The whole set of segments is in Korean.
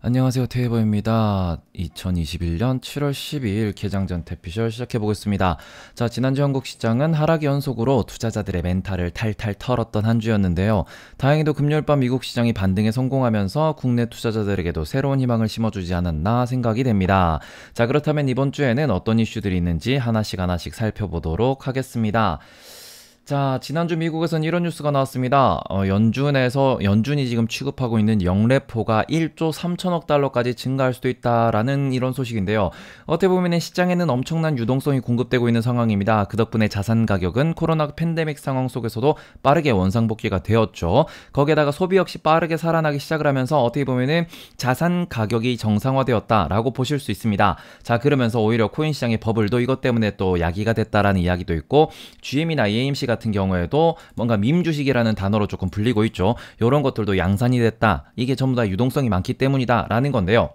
안녕하세요, 테이버입니다. 2021년 7월 12일 개장 전 대피셜 시작해보겠습니다. 자, 지난주 한국 시장은 하락 연속으로 투자자들의 멘탈을 탈탈 털었던 한 주였는데요. 다행히도 금요일 밤 미국 시장이 반등에 성공하면서 국내 투자자들에게도 새로운 희망을 심어주지 않았나 생각이 됩니다. 자, 그렇다면 이번 주에는 어떤 이슈들이 있는지 하나씩 살펴보도록 하겠습니다. 자, 지난주 미국에선 이런 뉴스가 나왔습니다. 연준이 지금 취급하고 있는 영래포가 1조 3천억 달러까지 증가할 수도 있다라는 이런 소식인데요. 어떻게 보면 시장에는 엄청난 유동성이 공급되고 있는 상황입니다. 그 덕분에 자산 가격은 코로나 팬데믹 상황 속에서도 빠르게 원상복귀가 되었죠. 거기에다가 소비 역시 빠르게 살아나기 시작을 하면서 어떻게 보면은 자산 가격이 정상화되었다라고 보실 수 있습니다. 자, 그러면서 오히려 코인 시장의 버블도 이것 때문에 또 야기가 됐다라는 이야기도 있고, GM이나 AMC 같은 경우에도 뭔가 밈 주식이라는 단어로 조금 불리고 있죠. 이런 것들도 양산이 됐다. 이게 전부 다 유동성이 많기 때문이다 라는 건데요.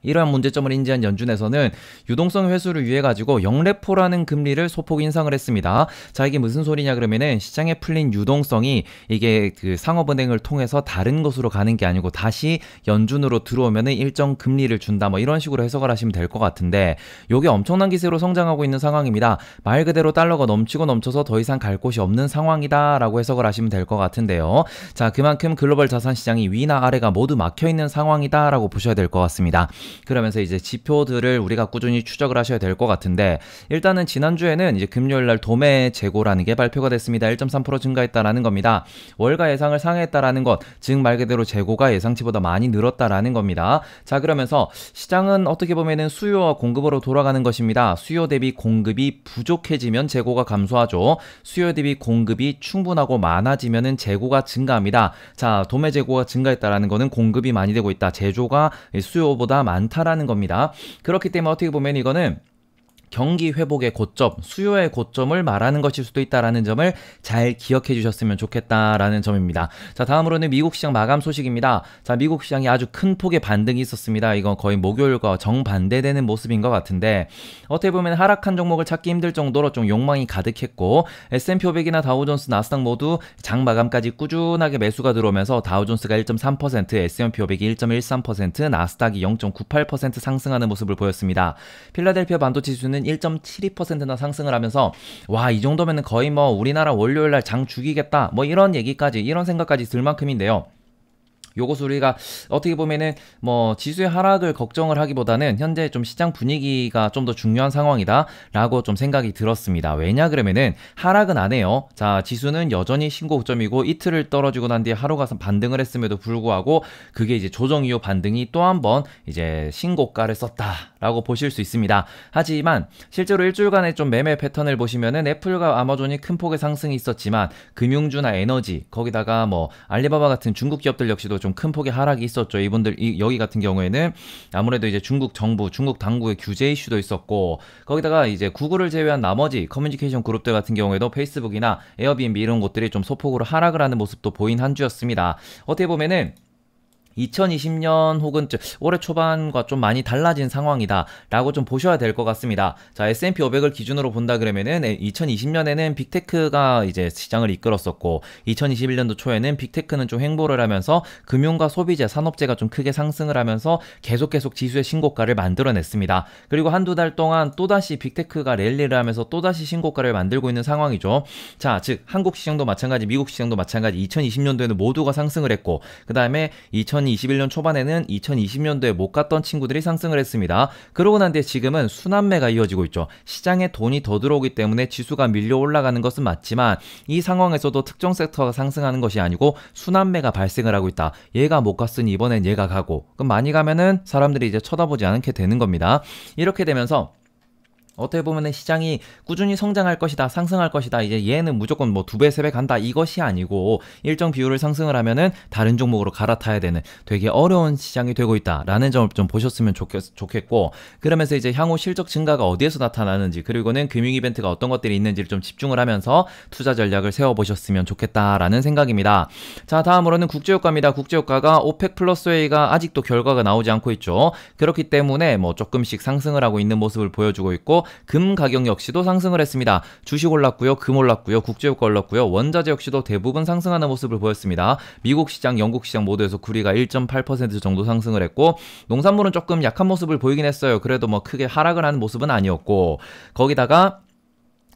이러한 문제점을 인지한 연준에서는 유동성 회수를 위해 가지고 영래포라는 금리를 소폭 인상을 했습니다. 자, 이게 무슨 소리냐 그러면은 시장에 풀린 유동성이 이게 그 상업은행을 통해서 다른 곳으로 가는 게 아니고 다시 연준으로 들어오면은 일정 금리를 준다, 뭐 이런 식으로 해석을 하시면 될 것 같은데, 요게 엄청난 기세로 성장하고 있는 상황입니다. 말 그대로 달러가 넘치고 넘쳐서 더 이상 갈 곳이 없는 상황이다 라고 해석을 하시면 될 것 같은데요. 자, 그만큼 글로벌 자산 시장이 위나 아래가 모두 막혀 있는 상황이다 라고 보셔야 될 것 같습니다. 그러면서 이제 지표들을 우리가 꾸준히 추적을 하셔야 될 것 같은데, 일단은 지난주에는 이제 금요일날 도매 재고라는 게 발표가 됐습니다. 1.3% 증가했다라는 겁니다. 월가 예상을 상회했다라는 것, 즉 말 그대로 재고가 예상치보다 많이 늘었다라는 겁니다. 자, 그러면서 시장은 어떻게 보면은 수요와 공급으로 돌아가는 것입니다. 수요 대비 공급이 부족해지면 재고가 감소하죠. 수요 대비 공급이 충분하고 많아지면은 재고가 증가합니다. 자, 도매 재고가 증가했다라는 거는 공급이 많이 되고 있다, 제조가 수요보다 많다라는 겁니다. 그렇기 때문에 어떻게 보면 이거는 경기 회복의 고점, 수요의 고점을 말하는 것일 수도 있다라는 점을 잘 기억해 주셨으면 좋겠다라는 점입니다. 자, 다음으로는 미국 시장 마감 소식입니다. 자, 미국 시장이 아주 큰 폭의 반등이 있었습니다. 이건 거의 목요일과 정반대되는 모습인 것 같은데, 어떻게 보면 하락한 종목을 찾기 힘들 정도로 좀 욕망이 가득했고, S&P 500이나 다우존스, 나스닥 모두 장 마감까지 꾸준하게 매수가 들어오면서 다우존스가 1.3%, S&P 500이 1.13%, 나스닥이 0.98% 상승하는 모습을 보였습니다. 필라델피아 반도체 지수는 1.72%나 상승을 하면서, 와, 이 정도면은 거의 뭐 우리나라 월요일날 장 죽이겠다, 뭐 이런 얘기까지, 이런 생각까지 들 만큼인데요. 요것을 우리가 어떻게 보면은 뭐 지수의 하락을 걱정을 하기보다는 현재 좀 시장 분위기가 좀 더 중요한 상황이다 라고 좀 생각이 들었습니다. 왜냐 그러면은 하락은 안 해요. 자, 지수는 여전히 신고점이고 이틀을 떨어지고 난 뒤에 하루가 반등을 했음에도 불구하고 그게 이제 조정 이후 반등이 또 한 번 이제 신고가를 썼다 라고 보실 수 있습니다. 하지만 실제로 일주일간의 좀 매매 패턴을 보시면은 애플과 아마존이 큰 폭의 상승이 있었지만 금융주나 에너지, 거기다가 뭐 알리바바 같은 중국 기업들 역시도 좀 큰 폭의 하락이 있었죠. 여기 같은 경우에는 아무래도 이제 중국 정부, 중국 당국의 규제 이슈도 있었고, 거기다가 이제 구글을 제외한 나머지 커뮤니케이션 그룹들 같은 경우에도 페이스북이나 에어비앤비 이런 곳들이 좀 소폭으로 하락을 하는 모습도 보인 한 주였습니다. 어떻게 보면은 2020년 혹은 올해 초반과 좀 많이 달라진 상황이다 라고 좀 보셔야 될 것 같습니다. 자, S&P 500을 기준으로 본다 그러면은 2020년에는 빅테크가 이제 시장을 이끌었었고, 2021년도 초에는 빅테크는 좀 횡보를 하면서 금융과 소비재, 산업재가 좀 크게 상승을 하면서 계속 지수의 신고가를 만들어냈습니다. 그리고 한두 달 동안 또다시 빅테크가 랠리를 하면서 또다시 신고가를 만들고 있는 상황이죠. 자, 즉 한국 시장도 마찬가지, 미국 시장도 마찬가지, 2020년도에는 모두가 상승을 했고, 그 다음에 2021년 초반에는 2020년도에 못 갔던 친구들이 상승을 했습니다. 그러고 난 뒤에 지금은 순환매가 이어지고 있죠. 시장에 돈이 더 들어오기 때문에 지수가 밀려 올라가는 것은 맞지만 이 상황에서도 특정 섹터가 상승하는 것이 아니고 순환매가 발생을 하고 있다. 얘가 못 갔으니 이번엔 얘가 가고, 그럼 많이 가면은 사람들이 이제 쳐다보지 않게 되는 겁니다. 이렇게 되면서 어떻게 보면은 시장이 꾸준히 성장할 것이다, 상승할 것이다, 이제 얘는 무조건 뭐 2배, 3배 간다, 이것이 아니고 일정 비율을 상승을 하면은 다른 종목으로 갈아타야 되는 되게 어려운 시장이 되고 있다라는 점을 좀 보셨으면 좋겠고, 그러면서 이제 향후 실적 증가가 어디에서 나타나는지, 그리고는 금융 이벤트가 어떤 것들이 있는지를 좀 집중을 하면서 투자 전략을 세워보셨으면 좋겠다라는 생각입니다. 자, 다음으로는 국제유가입니다. 국제유가가 오펙 플러스 회의가 아직도 결과가 나오지 않고 있죠. 그렇기 때문에 뭐 조금씩 상승을 하고 있는 모습을 보여주고 있고, 금 가격 역시도 상승을 했습니다. 주식 올랐고요, 금 올랐고요, 국제유가 올랐고요, 원자재 역시도 대부분 상승하는 모습을 보였습니다. 미국 시장, 영국 시장 모두에서 구리가 1.8% 정도 상승을 했고, 농산물은 조금 약한 모습을 보이긴 했어요. 그래도 뭐 크게 하락을 하는 모습은 아니었고, 거기다가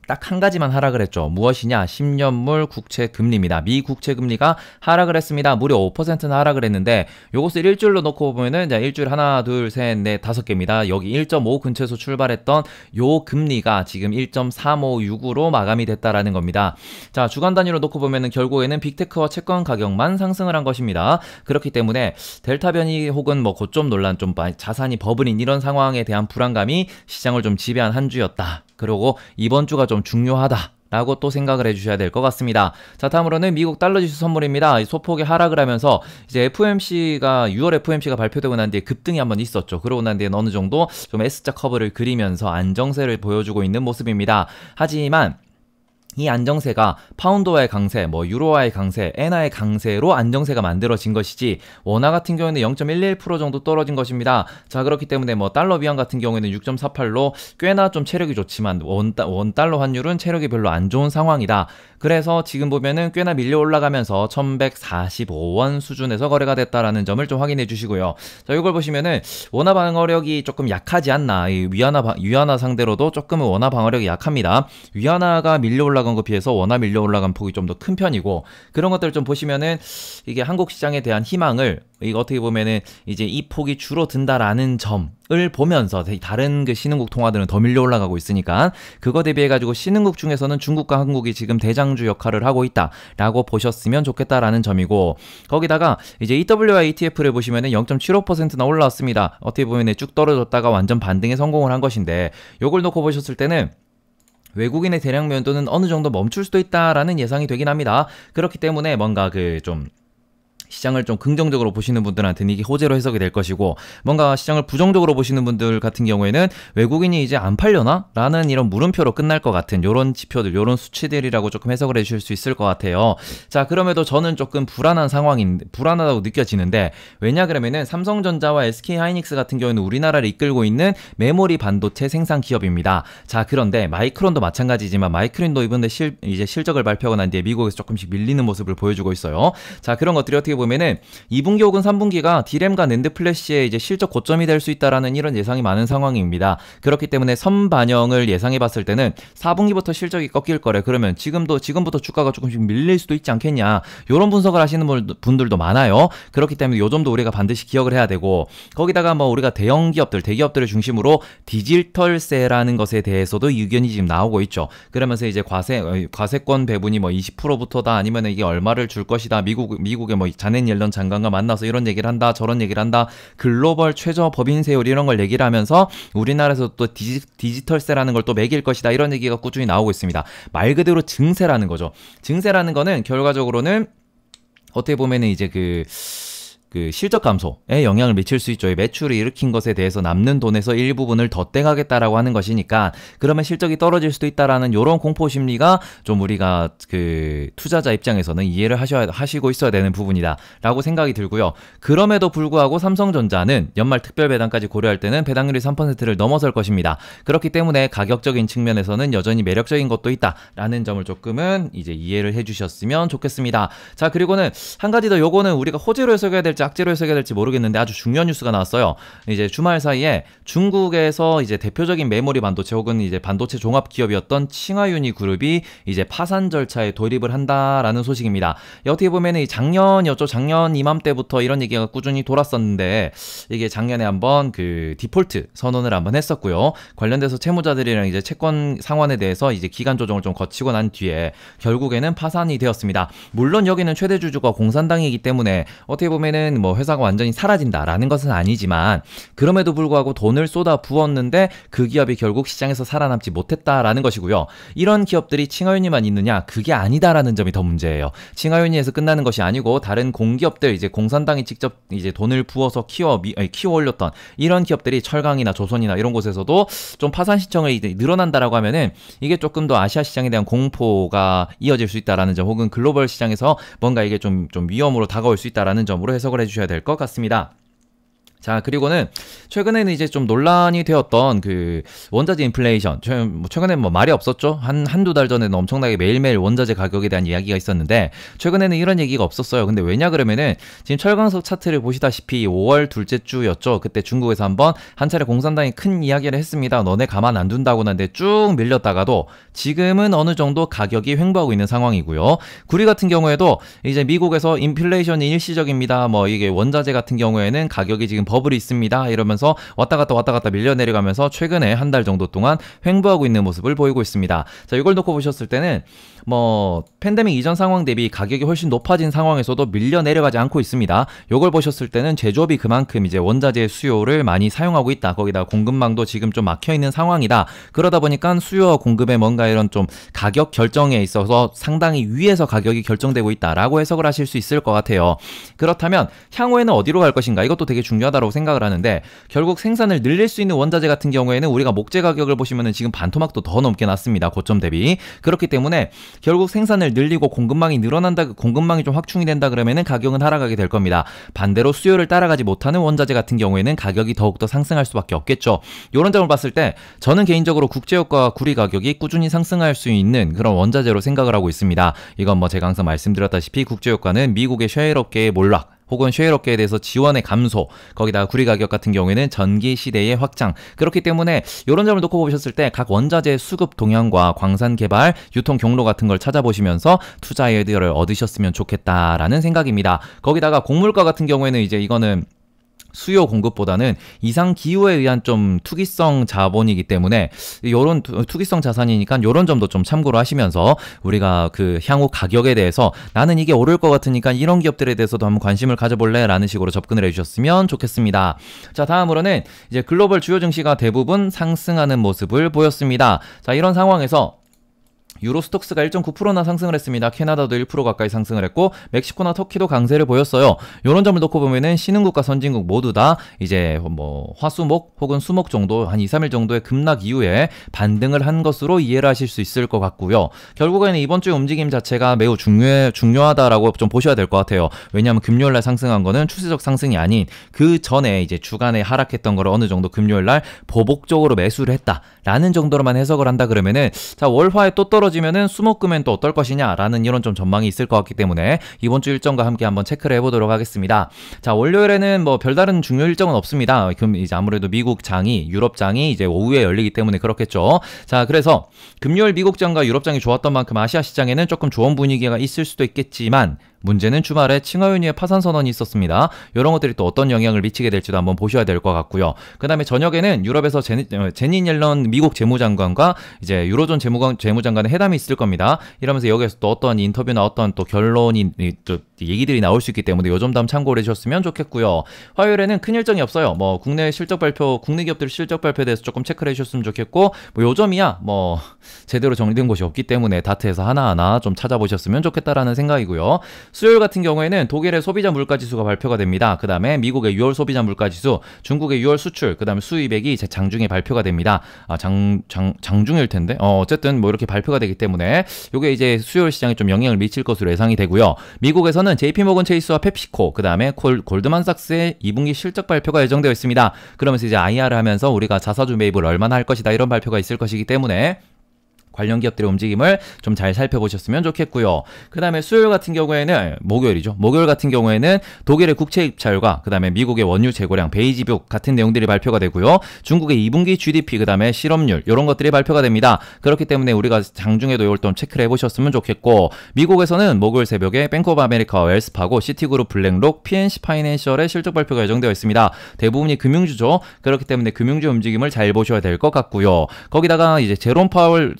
딱 한 가지만 하락을 했죠. 무엇이냐? 10년물 국채 금리입니다. 미 국채 금리가 하락을 했습니다. 무려 5%나 하락을 했는데, 요것을 일주일로 놓고 보면은 일주일 하나, 둘, 셋, 넷, 5개입니다. 여기 1.5 근처에서 출발했던 요 금리가 지금 1.356으로 마감이 됐다라는 겁니다. 자, 주간 단위로 놓고 보면은 결국에는 빅테크와 채권 가격만 상승을 한 것입니다. 그렇기 때문에 델타 변이 혹은 뭐 고점 논란, 좀 자산이 버블인 이런 상황에 대한 불안감이 시장을 좀 지배한 한 주였다. 그리고 이번 주가 좀 중요하다 라고 또 생각을 해주셔야 될 것 같습니다. 자, 다음으로는 미국 달러 지수 선물입니다. 소폭의 하락을 하면서 이제 6월 FOMC가 발표되고 난 뒤에 급등이 한번 있었죠. 그러고 난 뒤에 어느 정도 좀 S자 커브를 그리면서 안정세를 보여주고 있는 모습입니다. 하지만 이 안정세가 파운드와의 강세, 뭐 유로와의 강세, 엔화의 강세로 안정세가 만들어진 것이지, 원화 같은 경우에는 0.11% 정도 떨어진 것입니다. 자, 그렇기 때문에 뭐 달러 위안 같은 경우에는 6.48로 꽤나 좀 체력이 좋지만 원달러 환율은 체력이 별로 안 좋은 상황이다. 그래서 지금 보면은 꽤나 밀려 올라가면서 1145원 수준에서 거래가 됐다라는 점을 좀 확인해 주시고요. 자, 이걸 보시면은 원화 방어력이 조금 약하지 않나. 이 위안화 상대로도 조금은 원화 방어력이 약합니다. 위안화가 밀려 올라간 것 비해서 원화 밀려 올라간 폭이 좀 더 큰 편이고, 그런 것들을 좀 보시면은 이게 한국 시장에 대한 희망을, 이거 어떻게 보면은 이제 이 폭이 줄어든다라는 점을 보면서 다른 그 신흥국 통화들은 더 밀려 올라가고 있으니까, 그거 대비해가지고 신흥국 중에서는 중국과 한국이 지금 대장주 역할을 하고 있다라고 보셨으면 좋겠다라는 점이고, 거기다가 이제 EWI ETF를 보시면은 0.75%나 올라왔습니다. 어떻게 보면은 쭉 떨어졌다가 완전 반등에 성공을 한 것인데, 요걸 놓고 보셨을 때는 외국인의 대량 매도는 어느 정도 멈출 수도 있다라는 예상이 되긴 합니다. 그렇기 때문에 뭔가 시장을 좀 긍정적으로 보시는 분들한테는 이게 호재로 해석이 될 것이고, 뭔가 시장을 부정적으로 보시는 분들 같은 경우에는 외국인이 이제 안 팔려나? 라는 이런 물음표로 끝날 것 같은 요런 지표들, 요런 수치들이라고 조금 해석을 해주실 수 있을 것 같아요. 자, 그럼에도 저는 조금 불안하다고 느껴지는데, 왜냐 그러면은 삼성전자와 SK하이닉스 같은 경우에는 우리나라를 이끌고 있는 메모리 반도체 생산 기업입니다. 자, 그런데 마이크론도 마찬가지지만, 마이크론도 이번에 이제 실적을 발표하고 난 뒤에 미국에서 조금씩 밀리는 모습을 보여주고 있어요. 자, 그런 것들이 어떻게 보면은 2분기 혹은 3분기가 디램과 낸드 플래시의 이제 실적 고점이 될 수 있다라는 이런 예상이 많은 상황입니다. 그렇기 때문에 선반영을 예상해 봤을 때는 4분기부터 실적이 꺾일 거래. 그러면 지금부터 주가가 조금씩 밀릴 수도 있지 않겠냐. 이런 분석을 하시는 분들도 많아요. 그렇기 때문에 요 점도 우리가 반드시 기억을 해야 되고, 거기다가 뭐 우리가 대기업들을 중심으로 디지털세라는 것에 대해서도 의견이 지금 나오고 있죠. 그러면서 이제 과세권 배분이 뭐 20%부터다, 아니면 이게 얼마를 줄 것이다. 미국의 뭐 자넷 옐런 장관과 만나서 이런 얘기를 한다, 저런 얘기를 한다, 글로벌 최저 법인 세율 이런 걸 얘기를 하면서 우리나라에서 또 디지털세라는 걸 또 매길 것이다, 이런 얘기가 꾸준히 나오고 있습니다. 말 그대로 증세라는 거죠. 증세라는 거는 결과적으로는 어떻게 보면은 이제 그 실적 감소에 영향을 미칠 수 있죠. 매출을 일으킨 것에 대해서 남는 돈에서 일부분을 더 떼가겠다라고 하는 것이니까, 그러면 실적이 떨어질 수도 있다라는 요런 공포 심리가 좀 우리가 투자자 입장에서는 이해를 하시고 있어야 되는 부분이다라고 생각이 들고요. 그럼에도 불구하고 삼성전자는 연말 특별 배당까지 고려할 때는 배당률이 3%를 넘어설 것입니다. 그렇기 때문에 가격적인 측면에서는 여전히 매력적인 것도 있다라는 점을 조금은 이제 이해를 해주셨으면 좋겠습니다. 자, 그리고는 한 가지 더, 요거는 우리가 호재로 해석해야 될지 악재로 해석해야 될지 모르겠는데 아주 중요한 뉴스가 나왔어요. 이제 주말 사이에 중국에서 이제 대표적인 메모리 반도체 혹은 이제 반도체 종합 기업이었던 칭화윤희 그룹이 이제 파산 절차에 돌입을 한다라는 소식입니다. 어떻게 보면 작년이었죠. 작년 이맘때부터 이런 얘기가 꾸준히 돌았었는데, 이게 작년에 한번 디폴트 선언을 한번 했었고요. 관련돼서 채무자들이랑 이제 채권 상환에 대해서 이제 기간 조정을 좀 거치고 난 뒤에 결국에는 파산이 되었습니다. 물론 여기는 최대 주주가 공산당이기 때문에 어떻게 보면은 뭐 회사가 완전히 사라진다라는 것은 아니지만, 그럼에도 불구하고 돈을 쏟아 부었는데 그 기업이 결국 시장에서 살아남지 못했다라는 것이고요. 이런 기업들이 칭화윤희만 있느냐? 그게 아니다라는 점이 더 문제예요. 칭화윤희에서 끝나는 것이 아니고, 다른 공기업들, 이제 공산당이 직접 이제 돈을 부어서 키워 올렸던 이런 기업들이 철강이나 조선이나 이런 곳에서도 좀 파산 신청을 이제 늘어난다라고 하면은, 이게 조금 더 아시아 시장에 대한 공포가 이어질 수 있다라는 점, 혹은 글로벌 시장에서 뭔가 이게 좀 위험으로 다가올 수 있다라는 점으로 해석을 해주셔야 될 것 같습니다. 자, 그리고는 최근에는 이제 좀 논란이 되었던 그 원자재 인플레이션. 최근에 뭐 말이 없었죠? 한두 달 전에는 엄청나게 매일매일 원자재 가격에 대한 이야기가 있었는데, 최근에는 이런 얘기가 없었어요. 근데 왜냐 그러면은 지금 철강석 차트를 보시다시피 5월 둘째 주였죠. 그때 중국에서 한 차례 공산당이 큰 이야기를 했습니다. 너네 가만 안 둔다고 하는데 쭉 밀렸다가도 지금은 어느 정도 가격이 횡보하고 있는 상황이고요. 구리 같은 경우에도 이제 미국에서 인플레이션이 일시적입니다. 뭐 이게 원자재 같은 경우에는 가격이 지금 버블이 있습니다. 이러면서 왔다 갔다 밀려 내려가면서 최근에 한 달 정도 동안 횡보하고 있는 모습을 보이고 있습니다. 자, 이걸 놓고 보셨을 때는 뭐 팬데믹 이전 상황 대비 가격이 훨씬 높아진 상황에서도 밀려 내려가지 않고 있습니다. 요걸 보셨을 때는 제조업이 그만큼 이제 원자재 수요를 많이 사용하고 있다. 거기다 공급망도 지금 좀 막혀 있는 상황이다. 그러다 보니까 수요와 공급의 뭔가 이런 좀 가격 결정에 있어서 상당히 위에서 가격이 결정되고 있다라고 해석을 하실 수 있을 것 같아요. 그렇다면 향후에는 어디로 갈 것인가? 이것도 되게 중요하다고 생각을 하는데, 결국 생산을 늘릴 수 있는 원자재 같은 경우에는 우리가 목재 가격을 보시면은 지금 반토막도 더 넘게 났습니다. 고점 대비. 그렇기 때문에 결국 생산을 늘리고 공급망이 늘어난다, 공급망이 좀 확충이 된다 그러면은 가격은 하락하게 될 겁니다. 반대로 수요를 따라가지 못하는 원자재 같은 경우에는 가격이 더욱더 상승할 수밖에 없겠죠. 이런 점을 봤을 때 저는 개인적으로 국제유가와 구리 가격이 꾸준히 상승할 수 있는 그런 원자재로 생각을 하고 있습니다. 이건 뭐 제가 항상 말씀드렸다시피 국제유가는 미국의 셰일 업계의 몰락 혹은 셰일 업계에 대해서 지원의 감소, 거기다가 구리 가격 같은 경우에는 전기 시대의 확장. 그렇기 때문에 이런 점을 놓고 보셨을 때 각 원자재 수급 동향과 광산 개발, 유통 경로 같은 걸 찾아보시면서 투자 아이디어를 얻으셨으면 좋겠다라는 생각입니다. 거기다가 곡물가 같은 경우에는 이제 이거는 수요 공급보다는 이상 기후에 의한 좀 투기성 자본이기 때문에 요런 투기성 자산이니까 요런 점도 좀 참고로 하시면서 우리가 그 향후 가격에 대해서 나는 이게 오를 것 같으니까 이런 기업들에 대해서도 한번 관심을 가져볼래? 라는 식으로 접근을 해주셨으면 좋겠습니다. 자, 다음으로는 이제 글로벌 주요 증시가 대부분 상승하는 모습을 보였습니다. 자, 이런 상황에서 유로스톡스가 1.9%나 상승을 했습니다. 캐나다도 1% 가까이 상승을 했고 멕시코나 터키도 강세를 보였어요. 이런 점을 놓고 보면은 신흥국과 선진국 모두 다 이제 뭐 화수목 혹은 수목 정도 한 2, 3일 정도의 급락 이후에 반등을 한 것으로 이해를 하실 수 있을 것 같고요. 결국에는 이번 주의 움직임 자체가 매우 중요하다라고 좀 보셔야 될 것 같아요. 왜냐하면 금요일날 상승한 거는 추세적 상승이 아닌 그 전에 이제 주간에 하락했던 거를 어느 정도 금요일날 보복적으로 매수를 했다라는 정도로만 해석을 한다 그러면은 자, 월화에 또 떨어지면은 수목금엔 또 어떨 것이냐라는 이런 좀 전망이 있을 것 같기 때문에 이번 주 일정과 함께 한번 체크를 해보도록 하겠습니다. 자, 월요일에는 뭐 별다른 중요 일정은 없습니다. 그럼 이제 아무래도 미국 장이, 유럽 장이 이제 오후에 열리기 때문에 그렇겠죠. 자, 그래서 금요일 미국 장과 유럽 장이 좋았던 만큼 아시아 시장에는 조금 좋은 분위기가 있을 수도 있겠지만 문제는 주말에 칭화윤위의 파산 선언이 있었습니다. 이런 것들이 또 어떤 영향을 미치게 될지도 한번 보셔야 될 것 같고요. 그 다음에 저녁에는 유럽에서 제닛 옐런 미국 재무장관과 이제 유로존 재무장관의 회담이 있을 겁니다. 이러면서 여기에서 또 어떤 인터뷰나 어떤 또 결론이 또 얘기들이 나올 수 있기 때문에 요 점도 한번 참고를 해주셨으면 좋겠고요. 화요일에는 큰 일정이 없어요. 뭐 국내 실적 발표, 국내 기업들 실적 발표에 대해서 조금 체크를 해주셨으면 좋겠고 뭐 요 점이야 뭐 제대로 정리된 곳이 없기 때문에 다트에서 하나하나 좀 찾아보셨으면 좋겠다라는 생각이고요. 수요일 같은 경우에는 독일의 소비자 물가지수가 발표가 됩니다. 그 다음에 미국의 6월 소비자 물가지수, 중국의 6월 수출, 그 다음에 수입액이 제 장중에 발표가 됩니다. 장중일 텐데 어쨌든 뭐 이렇게 발표가 되기 때문에 이게 이제 수요일 시장에 좀 영향을 미칠 것으로 예상이 되고요. 미국에서는 JP모건 체이스와 펩시코, 그 다음에 골드만삭스의 2분기 실적 발표가 예정되어 있습니다. 그러면서 이제 IR을 하면서 우리가 자사주 매입을 얼마나 할 것이다 이런 발표가 있을 것이기 때문에 관련 기업들의 움직임을 좀 잘 살펴보셨으면 좋겠고요. 그 다음에 수요일 같은 경우에는 목요일이죠. 목요일 같은 경우에는 독일의 국채 입찰과 그 다음에 미국의 원유 재고량, 베이지북 같은 내용들이 발표가 되고요. 중국의 2분기 GDP, 그 다음에 실업률 이런 것들이 발표가 됩니다. 그렇기 때문에 우리가 장중에도 이걸 좀 체크를 해보셨으면 좋겠고, 미국에서는 목요일 새벽에 뱅크 오브 아메리카와 웰스파고, 시티그룹, 블랙록, PNC 파이낸셜의 실적 발표가 예정되어 있습니다. 대부분이 금융주죠. 그렇기 때문에 금융주 움직임을 잘 보셔야 될 것 같고요. 거기다가 이제 제롬 파월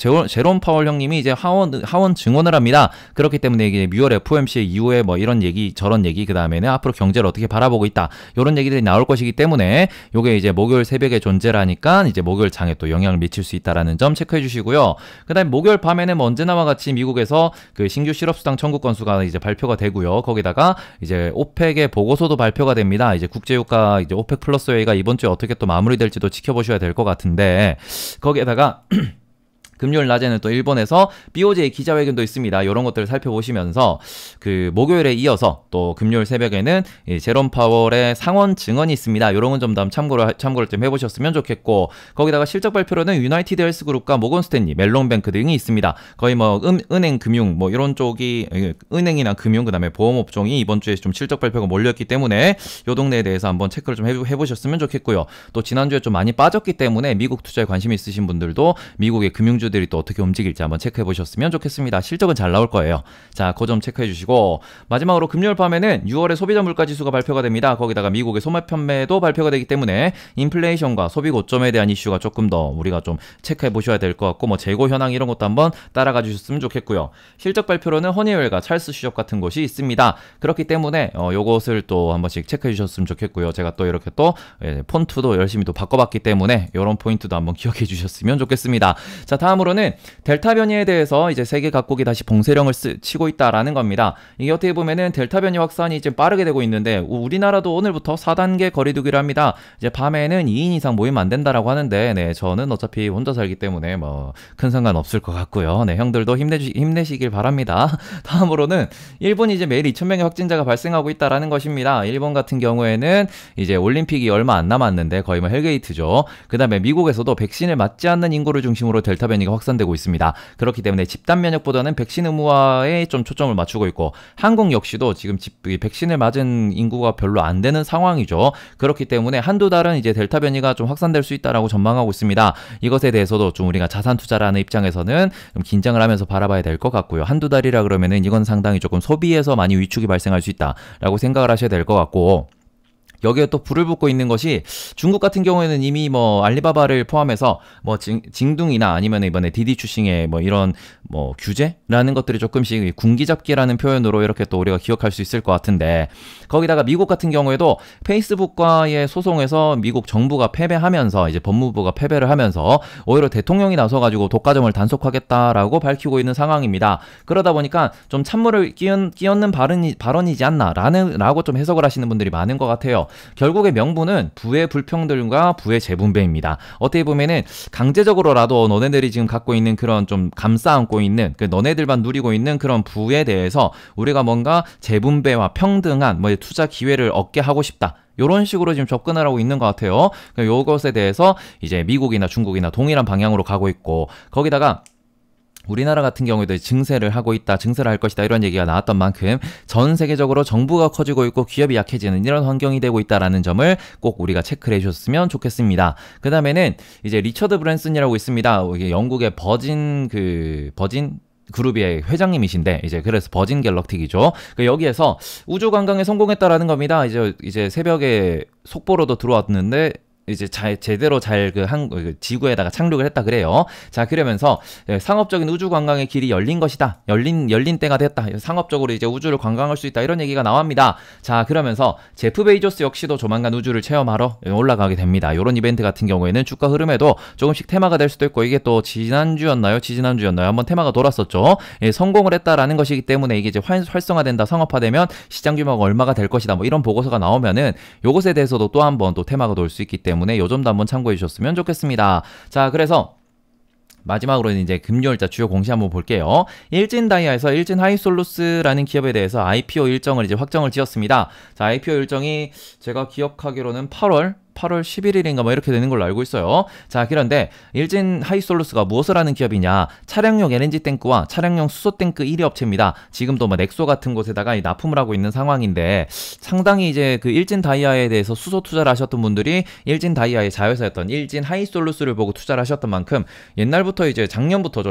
형님이 이제 하원 증언을 합니다. 그렇기 때문에 이게 뮤얼 FOMC 이후에 뭐 이런 얘기 저런 얘기, 그 다음에는 앞으로 경제를 어떻게 바라보고 있다 이런 얘기들이 나올 것이기 때문에 요게 이제 목요일 새벽에 존재라니까 이제 목요일 장에 또 영향을 미칠 수 있다라는 점 체크해 주시고요. 그 다음에 목요일 밤에는 뭐 언제나와 같이 미국에서 그 신규 실업수당 청구 건수가 이제 발표가 되고요. 거기다가 이제 오펙의 보고서도 발표가 됩니다. 이제 국제유가 이제 오펙 플러스 회의가 이번 주에 어떻게 또 마무리될지도 지켜보셔야 될 것 같은데, 거기에다가 금요일 낮에는 또 일본에서 BOJ 기자회견도 있습니다. 이런 것들을 살펴보시면서 그 목요일에 이어서 또 금요일 새벽에는 제롬 파월의 상원 증언이 있습니다. 이런 건 좀 더 참고를 좀 해보셨으면 좋겠고, 거기다가 실적 발표로는 유나이티드 헬스그룹과 모건 스탠리, 멜론뱅크 등이 있습니다. 거의 뭐 은행, 금융 뭐 이런 쪽이, 은행이나 금융 그다음에 보험업종이 이번 주에 좀 실적 발표가 몰렸기 때문에 요 동네에 대해서 한번 체크를 좀 해보셨으면 좋겠고요. 또 지난주에 좀 많이 빠졌기 때문에 미국 투자에 관심이 있으신 분들도 미국의 금융주 들이 또 어떻게 움직일지 한번 체크해 보셨으면 좋겠습니다. 실적은 잘 나올 거예요. 자, 그 점 체크해 주시고, 마지막으로 금요일 밤에는 6월의 소비자 물가 지수가 발표가 됩니다. 거기다가 미국의 소매 판매도 발표가 되기 때문에 인플레이션과 소비 고점에 대한 이슈가 조금 더 우리가 좀 체크해 보셔야 될 것 같고, 뭐 재고 현황 이런 것도 한번 따라가 주셨으면 좋겠고요. 실적 발표로는 허니웰과 찰스 슈업 같은 곳이 있습니다. 그렇기 때문에 요것을 또 한 번씩 체크해 주셨으면 좋겠고요. 제가 또 이렇게 또 폰트도 열심히 또 바꿔봤기 때문에 이런 포인트도 한번 기억해 주셨으면 좋겠습니다. 자, 다음으로는 델타 변이에 대해서 이제 세계 각국이 다시 봉쇄령을 치고 있다라는 겁니다. 이게 어떻게 보면은 델타 변이 확산이 이제 빠르게 되고 있는데, 우리나라도 오늘부터 4단계 거리두기를 합니다. 이제 밤에는 2인 이상 모이면 안 된다라고 하는데, 네, 저는 어차피 혼자 살기 때문에 뭐 큰 상관 없을 것 같고요. 네, 형들도 힘내시길 바랍니다. 다음으로는 일본이 이제 매일 2,000명의 확진자가 발생하고 있다라는 것입니다. 일본 같은 경우에는 이제 올림픽이 얼마 안 남았는데 거의 뭐 헬게이트죠. 그 다음에 미국에서도 백신을 맞지 않는 인구를 중심으로 델타 변이가 확산되고 있습니다. 그렇기 때문에 집단 면역보다는 백신 의무화에 좀 초점을 맞추고 있고, 한국 역시도 지금 백신을 맞은 인구가 별로 안 되는 상황이죠. 그렇기 때문에 한두 달은 이제 델타 변이가 좀 확산될 수 있다라고 전망하고 있습니다. 이것에 대해서도 좀 우리가 자산 투자라는 입장에서는 좀 긴장을 하면서 바라봐야 될 것 같고요. 한두 달이라 그러면은 이건 상당히 조금 소비에서 많이 위축이 발생할 수 있다라고 생각을 하셔야 될 것 같고, 여기에 또 불을 붙고 있는 것이 중국 같은 경우에는 이미 뭐 알리바바를 포함해서 뭐 징둥이나 아니면 이번에 디디추싱의 뭐 이런 뭐 규제라는 것들이 조금씩 군기잡기라는 표현으로 이렇게 또 우리가 기억할 수 있을 것 같은데, 거기다가 미국 같은 경우에도 페이스북과의 소송에서 미국 정부가 패배하면서 이제 법무부가 패배를 하면서 오히려 대통령이 나서가지고 독과점을 단속하겠다라고 밝히고 있는 상황입니다. 그러다 보니까 좀 찬물을 끼얹는 발언이지 않나라고 좀 해석을 하시는 분들이 많은 것 같아요. 결국의 명분은 부의 불평등과 부의 재분배입니다. 어떻게 보면은 강제적으로라도 너네들이 지금 갖고 있는 그런 좀 감싸 안고 있는 너네들만 누리고 있는 그런 부에 대해서 우리가 뭔가 재분배와 평등한 뭐 투자 기회를 얻게 하고 싶다, 이런 식으로 지금 접근을 하고 있는 것 같아요. 요것에 대해서 이제 미국이나 중국이나 동일한 방향으로 가고 있고, 거기다가 우리나라 같은 경우에도 증세를 하고 있다, 증세를 할 것이다, 이런 얘기가 나왔던 만큼 전 세계적으로 정부가 커지고 있고 기업이 약해지는 이런 환경이 되고 있다라는 점을 꼭 우리가 체크를 해주셨으면 좋겠습니다. 그 다음에는 이제 리처드 브랜슨이라고 있습니다. 이게 영국의 버진 그룹의 회장님이신데, 이제 그래서 버진 갤럭틱이죠. 여기에서 우주 관광에 성공했다라는 겁니다. 이제 새벽에 속보로도 들어왔는데, 이제 제대로 지구에다가 착륙을 했다 그래요. 자, 그러면서 상업적인 우주 관광의 길이 열린 것이다. 열린 때가 됐다. 상업적으로 이제 우주를 관광할 수 있다. 이런 얘기가 나옵니다. 자, 그러면서 제프 베이조스 역시도 조만간 우주를 체험하러 올라가게 됩니다. 이런 이벤트 같은 경우에는 주가 흐름에도 조금씩 테마가 될 수도 있고, 이게 또 지지난주였나요? 한번 테마가 돌았었죠. 성공을 했다라는 것이기 때문에 이게 이제 활성화된다, 상업화되면 시장 규모가 얼마가 될 것이다, 뭐 이런 보고서가 나오면은 요것에 대해서도 또 한 번 또 테마가 돌 수 있기 때문에 요 점도 한번 참고해 주셨으면 좋겠습니다. 자, 그래서 마지막으로는 이제 금요일자 주요 공시 한번 볼게요. 일진다이아에서 일진하이솔루스라는 기업에 대해서 IPO 일정을 이제 확정을 지었습니다. 자, IPO 일정이 제가 기억하기로는 8월 11일인가 뭐 이렇게 되는 걸로 알고 있어요. 자, 그런데 일진 하이솔루스가 무엇을 하는 기업이냐, 차량용 LNG 탱크와 차량용 수소 탱크 1위 업체입니다. 지금도 뭐 넥소 같은 곳에다가 납품을 하고 있는 상황인데, 상당히 이제 그 일진 다이아에 대해서 수소 투자를 하셨던 분들이 일진 다이아의 자회사였던 일진 하이솔루스를 보고 투자를 하셨던 만큼 옛날부터 이제 작년부터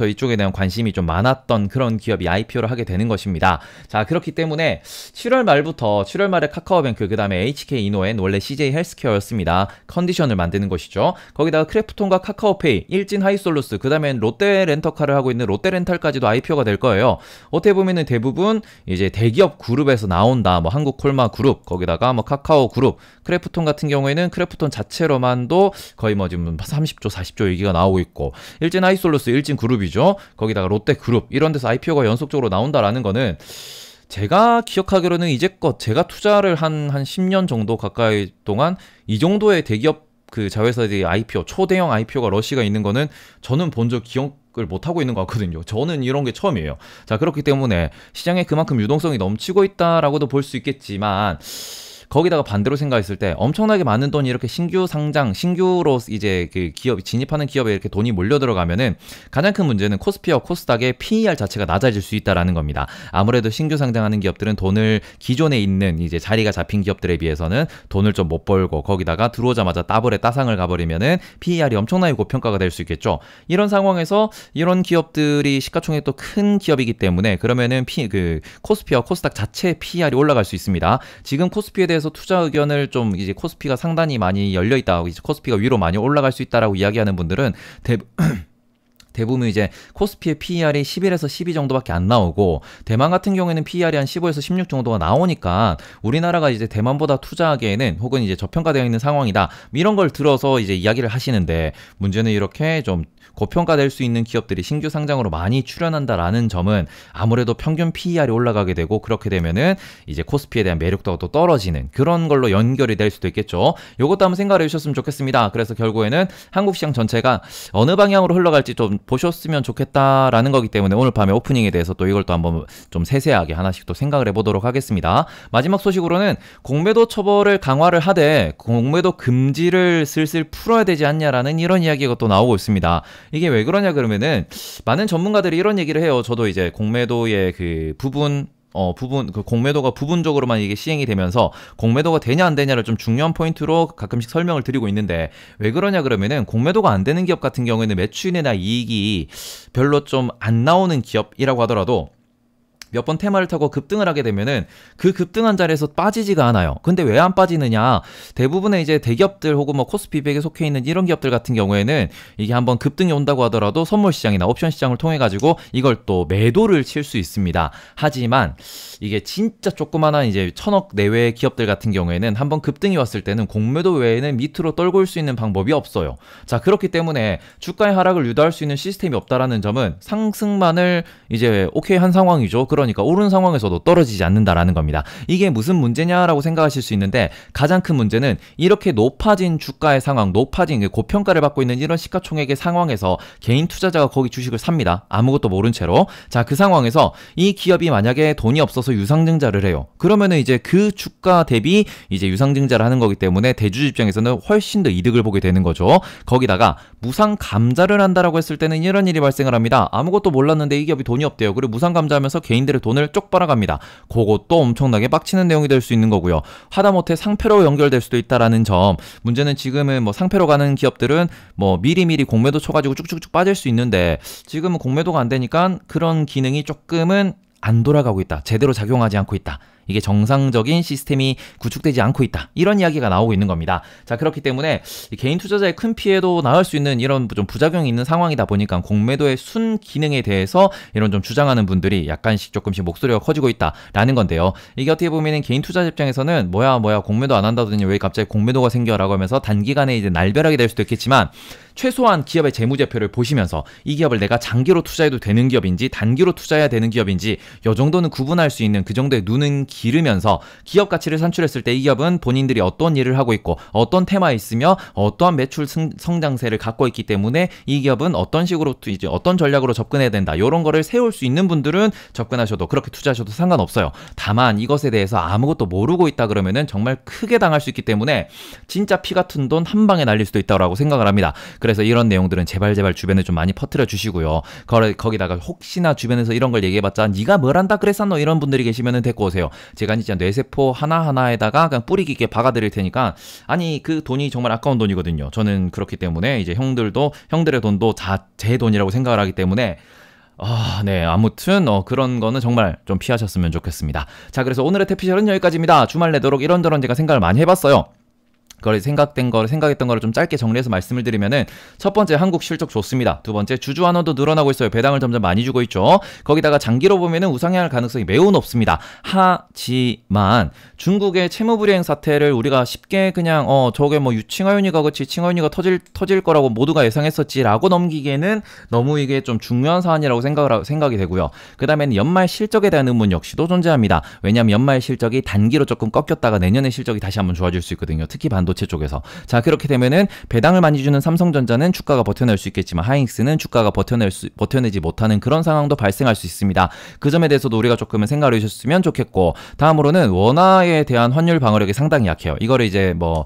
이쪽에 대한 관심이 좀 많았던 그런 기업이 IPO를 하게 되는 것입니다. 자, 그렇기 때문에 7월 말에 카카오뱅크, 그 다음에 HK 이노엔, 원래 CJ 헬스케어 였습니다. 컨디션을 만드는 것이죠. 거기다가 크래프톤과 카카오페이, 일진 하이솔루스, 그 다음에 롯데 렌터카를 하고 있는 롯데 렌탈까지도 IPO가 될 거예요. 어떻게 보면은 대부분 이제 대기업 그룹에서 나온다. 뭐 한국콜마 그룹, 거기다가 뭐 카카오 그룹, 크래프톤 같은 경우에는 크래프톤 자체로만도 거의 뭐 지금 30조, 40조 얘기가 나오고 있고, 일진 하이솔루스, 일진 그룹이죠. 거기다가 롯데 그룹, 이런 데서 IPO가 연속적으로 나온다라는 거는, 제가 기억하기로는 이제껏 제가 투자를 한 10년 정도 가까이 동안 이 정도의 대기업 그 자회사들이 IPO, 초대형 IPO가 러시가 있는 거는 저는 본 적 을 못하고 있는 것 같거든요. 저는 이런 게 처음이에요. 자, 그렇기 때문에 시장에 그만큼 유동성이 넘치고 있다라고도 볼 수 있겠지만, 거기다가 반대로 생각했을 때 엄청나게 많은 돈이 이렇게 신규 상장, 신규로 이제 그 기업 진입하는 기업에 이렇게 돈이 몰려 들어가면은 가장 큰 문제는 코스피와 코스닥의 PER 자체가 낮아질 수 있다라는 겁니다. 아무래도 신규 상장하는 기업들은 돈을 기존에 있는 이제 자리가 잡힌 기업들에 비해서는 돈을 좀 못 벌고, 거기다가 들어오자마자 따블에 따상을 가버리면은 PER이 엄청나게 고평가가 될 수 있겠죠. 이런 상황에서 이런 기업들이 시가총액 또 큰 기업이기 때문에 그러면은 코스피와 코스닥 자체 PER이 올라갈 수 있습니다. 지금 코스피에 대해서 투자 의견을 좀 이제 코스피가 상단이 많이 열려 있다, 이제 코스피가 위로 많이 올라갈 수 있다라고 이야기하는 분들은 대부분 이제 코스피의 PER이 11에서 12 정도밖에 안 나오고, 대만 같은 경우에는 PER이 한 15에서 16 정도가 나오니까 우리나라가 이제 대만보다 투자하기에는 혹은 이제 저평가되어 있는 상황이다, 이런 걸 들어서 이제 이야기를 하시는데, 문제는 이렇게 좀 고평가될 수 있는 기업들이 신규 상장으로 많이 출현한다라는 점은 아무래도 평균 PER이 올라가게 되고, 그렇게 되면은 이제 코스피에 대한 매력도가 또 떨어지는 그런 걸로 연결이 될 수도 있겠죠. 요것도 한번 생각해 주셨으면 좋겠습니다. 그래서 결국에는 한국 시장 전체가 어느 방향으로 흘러갈지 좀 보셨으면 좋겠다라는 거기 때문에 오늘 밤에 오프닝에 대해서 또 이걸 또 한번 좀 세세하게 하나씩 또 생각을 해보도록 하겠습니다. 마지막 소식으로는 공매도 처벌을 강화를 하되 공매도 금지를 슬슬 풀어야 되지 않냐라는 이런 이야기가 또 나오고 있습니다. 이게 왜 그러냐 그러면은 많은 전문가들이 이런 얘기를 해요. 저도 이제 공매도의 그 그 공매도가 부분적으로만 이게 시행이 되면서 공매도가 되냐 안 되냐를 좀 중요한 포인트로 가끔씩 설명을 드리고 있는데, 왜 그러냐 그러면은 공매도가 안 되는 기업 같은 경우에는 매출이나 이익이 별로 좀 안 나오는 기업이라고 하더라도 몇 번 테마를 타고 급등을 하게 되면은 그 급등한 자리에서 빠지지가 않아요. 근데 왜 안 빠지느냐? 대부분의 이제 대기업들 혹은 뭐 코스피 100에 속해 있는 이런 기업들 같은 경우에는 이게 한번 급등이 온다고 하더라도 선물 시장이나 옵션 시장을 통해 가지고 이걸 또 매도를 칠 수 있습니다. 하지만 이게 진짜 조그마한 이제 1000억 내외의 기업들 같은 경우에는 한번 급등이 왔을 때는 공매도 외에는 밑으로 떨고 올 수 있는 방법이 없어요. 자, 그렇기 때문에 주가의 하락을 유도할 수 있는 시스템이 없다라는 점은 상승만을 이제 오케이 한 상황이죠. 그러니까 오른 상황에서도 떨어지지 않는다라는 겁니다. 이게 무슨 문제냐라고 생각하실 수 있는데, 가장 큰 문제는 이렇게 높아진 주가의 상황, 높아진 고평가를 받고 있는 이런 시가총액의 상황에서 개인 투자자가 거기 주식을 삽니다. 아무것도 모른 채로. 자, 그 상황에서 이 기업이 만약에 돈이 없어서 유상증자를 해요. 그러면은 이제 그 주가 대비 이제 유상증자를 하는 거기 때문에 대주주 입장에서는 훨씬 더 이득을 보게 되는 거죠. 거기다가 무상 감자를 한다라고 했을 때는 이런 일이 발생을 합니다. 아무것도 몰랐는데 이 기업이 돈이 없대요. 그리고 무상 감자하면서 개인들의 돈을 쪽 빨아갑니다. 그것도 엄청나게 빡치는 내용이 될 수 있는 거고요. 하다못해 상패로 연결될 수도 있다라는 점. 문제는 지금은 뭐 상패로 가는 기업들은 뭐 미리미리 공매도 쳐가지고 쭉쭉쭉 빠질 수 있는데, 지금은 공매도가 안 되니까 그런 기능이 조금은 안 돌아가고 있다, 제대로 작용하지 않고 있다, 이게 정상적인 시스템이 구축되지 않고 있다, 이런 이야기가 나오고 있는 겁니다. 자, 그렇기 때문에 개인 투자자의 큰 피해도 나올 수 있는 이런 좀 부작용이 있는 상황이다 보니까 공매도의 순 기능에 대해서 이런 좀 주장하는 분들이 약간씩 조금씩 목소리가 커지고 있다라는 건데요. 이게 어떻게 보면 개인 투자자 입장에서는 뭐야 공매도 안 한다더니 왜 갑자기 공매도가 생겨라고 하면서 단기간에 이제 날벼락이 될 수도 있겠지만, 최소한 기업의 재무제표를 보시면서 이 기업을 내가 장기로 투자해도 되는 기업인지 단기로 투자해야 되는 기업인지 요 정도는 구분할 수 있는 그 정도의 눈은 기르면서 기업 가치를 산출했을 때 이 기업은 본인들이 어떤 일을 하고 있고 어떤 테마에 있으며 어떠한 매출 성장세를 갖고 있기 때문에 이 기업은 어떤 식으로 이제 어떤 전략으로 접근해야 된다, 이런 거를 세울 수 있는 분들은 접근하셔도 그렇게 투자하셔도 상관없어요. 다만 이것에 대해서 아무것도 모르고 있다 그러면은 정말 크게 당할 수 있기 때문에 진짜 피 같은 돈 한 방에 날릴 수도 있다고 생각을 합니다. 그래서 이런 내용들은 제발 주변에 좀 많이 퍼뜨려 주시고요. 거기다가 혹시나 주변에서 이런 걸 얘기해봤자 네가 뭘 한다 그랬었노, 이런 분들이 계시면은 데리고 오세요. 제가 진짜 뇌세포 하나하나에다가 그냥 뿌리 깊게 박아드릴 테니까, 아니 그 돈이 정말 아까운 돈이거든요. 저는 그렇기 때문에 이제 형들의 돈도 다 제 돈이라고 생각을 하기 때문에 네, 아무튼 그런 거는 정말 좀 피하셨으면 좋겠습니다. 자, 그래서 오늘의 태피셜은 여기까지입니다. 주말 내도록 이런저런 제가 생각을 많이 해봤어요. 그걸 생각했던 거를 좀 짧게 정리해서 말씀을 드리면은, 첫 번째 한국 실적 좋습니다. 두 번째 주주 환원도 늘어나고 있어요. 배당을 점점 많이 주고 있죠. 거기다가 장기로 보면은 우상향할 가능성이 매우 높습니다. 하지만 중국의 채무불이행 사태를 우리가 쉽게 그냥 저게 뭐 칭화윤희가 그치, 칭화윤희가 터질 거라고 모두가 예상했었지라고 넘기기에는 너무 이게 좀 중요한 사안이라고 생각이 되고요. 그 다음에는 연말 실적에 대한 의문 역시도 존재합니다. 왜냐하면 연말 실적이 단기로 조금 꺾였다가 내년에 실적이 다시 한번 좋아질 수 있거든요. 특히 반도체 반도체 쪽에서. 자, 그렇게 되면은 배당을 많이 주는 삼성전자는 주가가 버텨낼 수 있겠지만 하이닉스는 주가가 버텨내지 못하는 그런 상황도 발생할 수 있습니다. 그 점에 대해서도 우리가 조금은 생각을 해주셨으면 좋겠고, 다음으로는 원화에 대한 환율 방어력이 상당히 약해요. 이거를 이제 뭐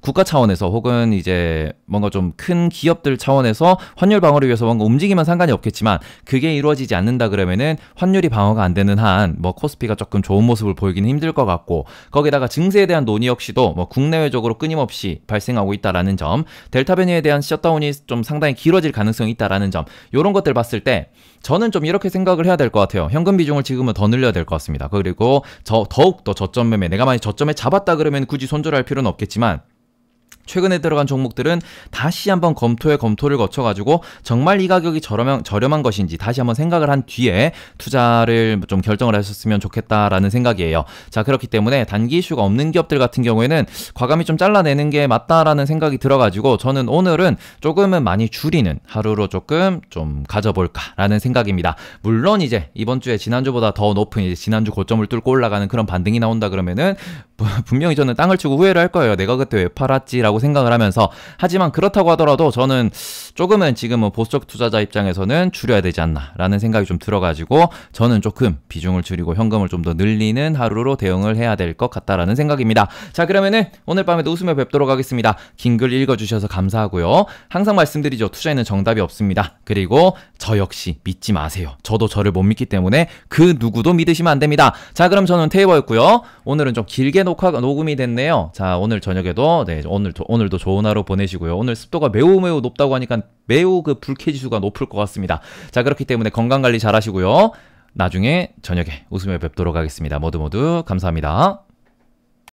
국가 차원에서 혹은 이제 뭔가 좀 큰 기업들 차원에서 환율 방어를 위해서 뭔가 움직이면 상관이 없겠지만 그게 이루어지지 않는다 그러면은 환율이 방어가 안 되는 한 뭐 코스피가 조금 좋은 모습을 보이기는 힘들 것 같고, 거기다가 증세에 대한 논의 역시도 뭐 국내외적으로 끊임없이 발생하고 있다라는 점, 델타 변이에 대한 셧다운이 좀 상당히 길어질 가능성이 있다라는 점, 이런 것들 봤을 때 저는 좀 이렇게 생각을 해야 될 것 같아요. 현금 비중을 지금은 더 늘려야 될 것 같습니다. 그리고 더욱더 저점 매매, 내가 만약 저점에 잡았다 그러면 굳이 손절할 필요는 없겠지만 최근에 들어간 종목들은 다시 한번 검토를 거쳐가지고 정말 이 가격이 저렴한 것인지 다시 한번 생각을 한 뒤에 투자를 좀 결정을 하셨으면 좋겠다라는 생각이에요. 자, 그렇기 때문에 단기 이슈가 없는 기업들 같은 경우에는 과감히 좀 잘라내는 게 맞다라는 생각이 들어가지고 저는 오늘은 조금은 많이 줄이는 하루로 조금 좀 가져볼까라는 생각입니다. 물론 이제 이번 주에 지난주보다 더 높은 이제 지난주 고점을 뚫고 올라가는 그런 반등이 나온다 그러면은 분명히 저는 땅을 치고 후회를 할 거예요. 내가 그때 왜 팔았지라고 생각을 하면서. 하지만 그렇다고 하더라도 저는 조금은 지금은 보수적 투자자 입장에서는 줄여야 되지 않나 라는 생각이 좀 들어가지고 저는 조금 비중을 줄이고 현금을 좀 더 늘리는 하루로 대응을 해야 될 것 같다라는 생각입니다. 자, 그러면은 오늘 밤에도 웃으며 뵙도록 하겠습니다. 긴 글 읽어주셔서 감사하고요. 항상 말씀드리죠. 투자에는 정답이 없습니다. 그리고 저 역시 믿지 마세요. 저도 저를 못 믿기 때문에 그 누구도 믿으시면 안 됩니다. 자, 그럼 저는 테이버였고요. 오늘은 좀 길게 녹음이 됐네요. 자, 오늘 저녁에도 오늘도 좋은 하루 보내시고요. 오늘 습도가 매우 높다고 하니까 매우 그 불쾌지수가 높을 것 같습니다. 자, 그렇기 때문에 건강관리 잘 하시고요. 나중에 저녁에 웃으며 뵙도록 하겠습니다. 모두 감사합니다.